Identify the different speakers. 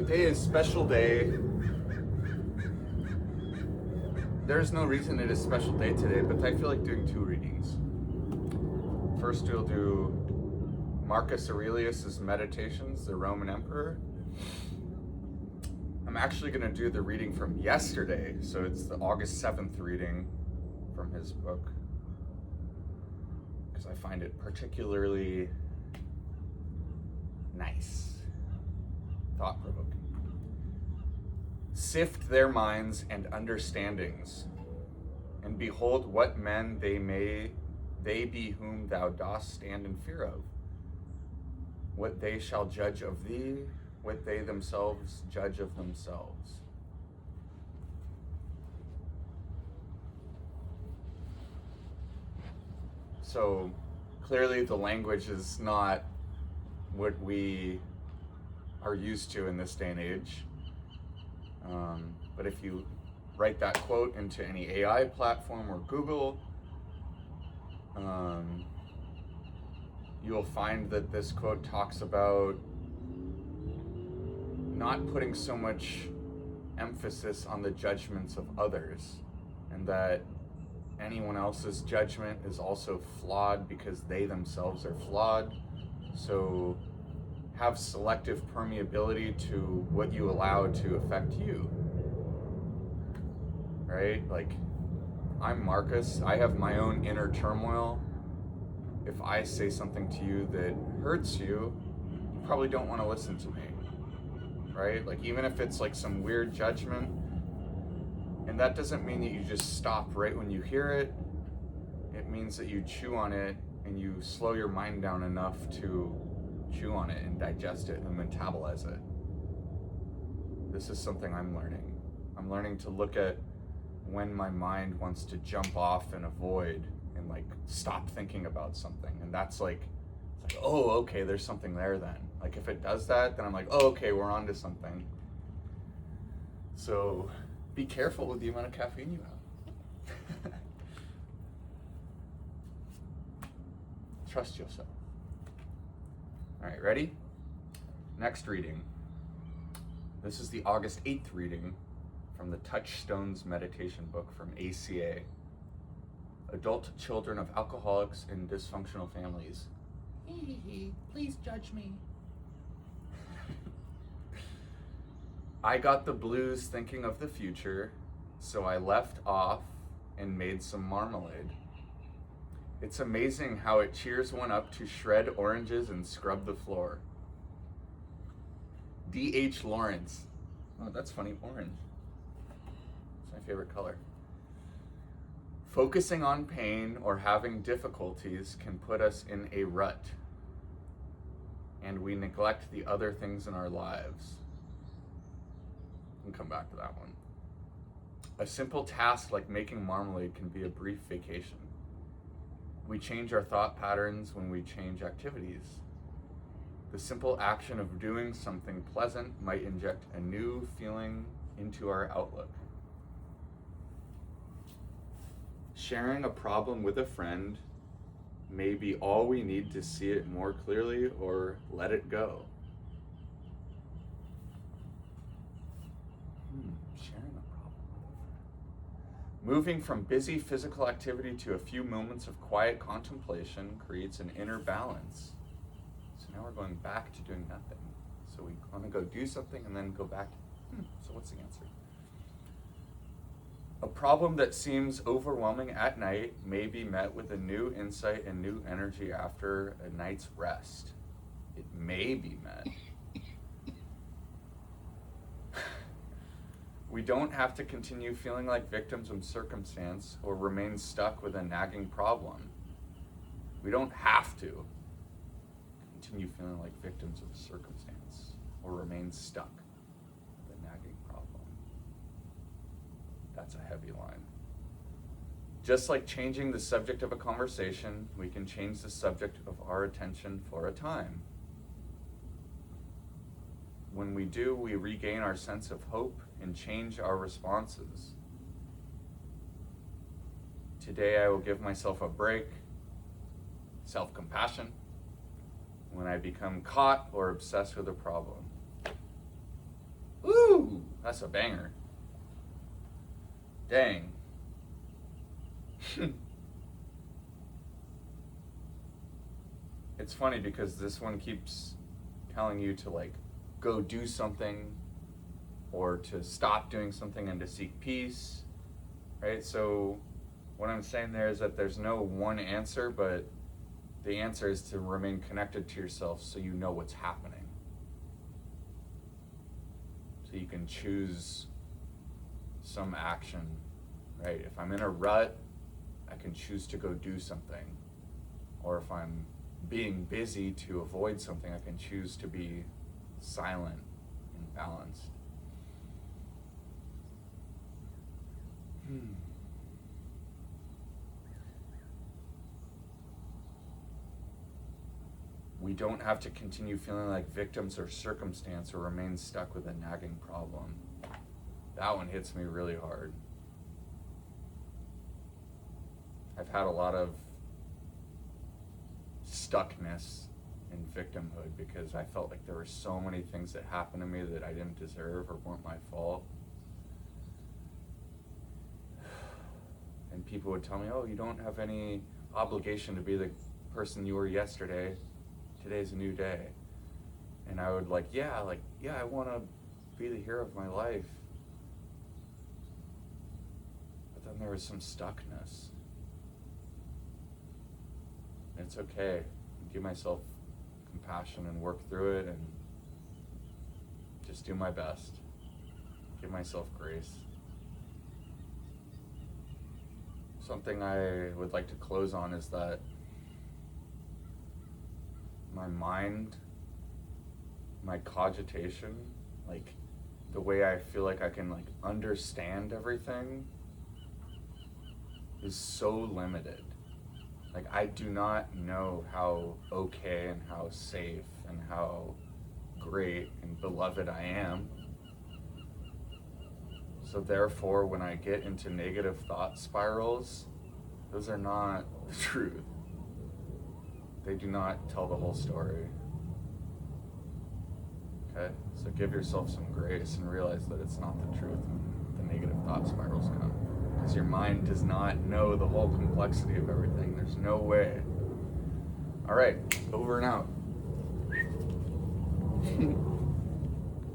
Speaker 1: Today is special day. There's no reason it is special day today, but I feel like doing two readings. First, we'll do Marcus Aurelius's Meditations, the Roman Emperor. I'm actually going to do the reading from yesterday, so it's the August 7th reading from his book, because I find it particularly nice, thought-provoking. Sift their minds and understandings, and behold what men they be whom thou dost stand in fear of. What they shall judge of thee, what they themselves judge of themselves. So clearly the language is not what we are used to in this day and age. But if you write that quote into any AI platform or Google, you will find that this quote talks about not putting so much emphasis on the judgments of others, and that anyone else's judgment is also flawed because they themselves are flawed. So have selective permeability to what you allow to affect you, right? Like, I'm Marcus, I have my own inner turmoil. If I say something to you that hurts you, you probably don't want to listen to me, right? Like, even if it's like some weird judgment, and that doesn't mean that you just stop right when you hear it. It means that you chew on it and you slow your mind down enough to chew on it and digest it and metabolize it. This is something I'm learning. I'm learning to look at when my mind wants to jump off and avoid and like stop thinking about something. And that's like, it's like, oh, okay, there's something there then. Like if it does that, then I'm like, oh, okay, we're on to something. So be careful with the amount of caffeine you have. Trust yourself. All right, ready? Next reading. This is the August 8th reading from the Touchstones meditation book from ACA. Adult Children of Alcoholics in Dysfunctional Families. Please judge me. I got the blues thinking of the future, so I left off and made some marmalade. It's amazing how it cheers one up to shred oranges and scrub the floor. D.H. Lawrence. Oh, that's funny, orange. It's my favorite color. Focusing on pain or having difficulties can put us in a rut, and we neglect the other things in our lives. We'll come back to that one. A simple task like making marmalade can be a brief vacation. We change our thought patterns when we change activities. The simple action of doing something pleasant might inject a new feeling into our outlook. Sharing a problem with a friend may be all we need to see it more clearly or let it go. Sharing a problem with a friend. Moving from busy physical activity to a few moments of quiet contemplation creates an inner balance. So now we're going back to doing nothing. So we want to go do something and then go back. So what's the answer? A problem that seems overwhelming at night may be met with a new insight and new energy after a night's rest. It may be met. We don't have to continue feeling like victims of circumstance or remain stuck with a nagging problem. We don't have to continue feeling like victims of circumstance or remain stuck with a nagging problem. That's a heavy line. Just like changing the subject of a conversation, we can change the subject of our attention for a time. When we do, we regain our sense of hope and change our responses. Today I will give myself a break, self-compassion, when I become caught or obsessed with a problem. Woo! That's a banger. Dang. It's funny because this one keeps telling you to like go do something or to stop doing something and to seek peace, right? So what I'm saying there is that there's no one answer, but the answer is to remain connected to yourself so you know what's happening. So you can choose some action, right? If I'm in a rut, I can choose to go do something. Or if I'm being busy to avoid something, I can choose to be silent and balanced. We don't have to continue feeling like victims or circumstance or remain stuck with a nagging problem. That one hits me really hard. I've had a lot of stuckness in victimhood because I felt like there were so many things that happened to me that I didn't deserve or weren't my fault. And people would tell me, oh, you don't have any obligation to be the person you were yesterday. Today's a new day. And I would yeah, I want to be the hero of my life. But then there was some stuckness. And it's okay. Give myself compassion and work through it and just do my best. Give myself grace. Something I would like to close on is that my mind, my cogitation, like the way I feel like I can understand everything is so limited. Like I do not know how okay and how safe and how great and beloved I am. So therefore, when I get into negative thought spirals, those are not the truth. They do not tell the whole story. Okay? So give yourself some grace and realize that it's not the truth when the negative thought spirals come. Because your mind does not know the whole complexity of everything. There's no way. All right, over and out.